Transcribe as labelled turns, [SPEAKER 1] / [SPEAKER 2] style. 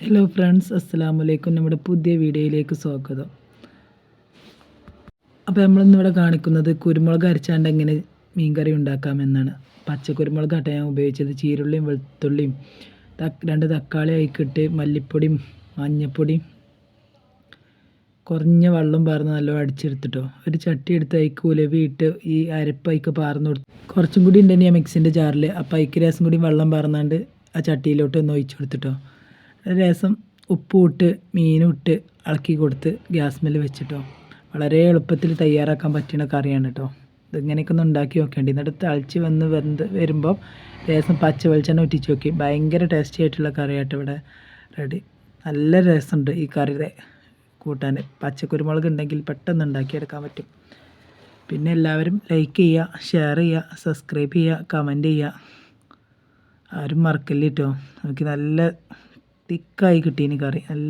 [SPEAKER 1] Hello friends, അസ്സലാമലൈക്കും. നമ്മുടെ പുതിയ വീഡിയോയിലേക്ക് സ്വാഗതം. അപ്പോൾ നമ്മളിന്നിവിടെ കാണിക്കുന്നത് കുരുമുളക് അരച്ചാണ്ട് എങ്ങനെ മീൻകറി ഉണ്ടാക്കാമെന്നാണ്. പച്ചക്കുരുമുളകാട്ടോ ഞാൻ ഉപയോഗിച്ചത്. ചീരുള്ളിയും വെളുത്തുള്ളിയും 2 തക്കാളി ആയിക്കിട്ട് മല്ലിപ്പൊടിയും മഞ്ഞൾപ്പൊടിയും കുറഞ്ഞ വെള്ളം പാർന്ന് നല്ലോണം അടിച്ചെടുത്തിട്ടോ. ഒരു ചട്ടി എടുത്ത് അതിക്ക് ഉലവിയിട്ട് ഈ അരപ്പ് അതിക്ക് പാർന്ന് കൊടുത്തു. കുറച്ചും കൂടി ഉണ്ടെങ്കിൽ ആ മിക്സിൻ്റെ ജാറിൽ അപ്പോൾ അതിക്ക് രസം കൂടി വെള്ളം പാർന്നാണ്ട് ആ ചട്ടിയിലോട്ട് ഒന്ന് ഒഴിച്ചു കൊടുത്തിട്ടോ. രസം ഉപ്പും ഇട്ട് മീനും ഇട്ട് ഇളക്കി കൊടുത്ത് ഗ്യാസ്മേൽ വെച്ചിട്ടോ. വളരെ എളുപ്പത്തിൽ തയ്യാറാക്കാൻ പറ്റുന്ന കറിയാണ് കേട്ടോ. ഇതിങ്ങനെയൊക്കെ ഒന്ന് ഉണ്ടാക്കി നോക്കേണ്ടി. എന്നിട്ട് തിളച്ച് വെന്ത് വരുമ്പോൾ രസം പച്ച വെളിച്ചെണ്ണ ഒറ്റിച്ച് നോക്കി. ഭയങ്കര ടേസ്റ്റി ആയിട്ടുള്ള കറിയായിട്ട് ഇവിടെ റെഡി. നല്ല രസമുണ്ട് ഈ കറിയുടെ കൂട്ടാൻ. പച്ചക്കുരുമുളക് ഉണ്ടെങ്കിൽ പെട്ടെന്ന് ഉണ്ടാക്കിയെടുക്കാൻ പറ്റും. പിന്നെ എല്ലാവരും ലൈക്ക് ചെയ്യുക, ഷെയർ ചെയ്യുക, സബ്സ്ക്രൈബ് ചെയ്യുക, കമൻറ്റ് ചെയ്യുക. ആരും മറക്കല്ല കേട്ടോ. നമുക്ക് നല്ല തിക്കായി കിട്ടീനി കറി. നല്ല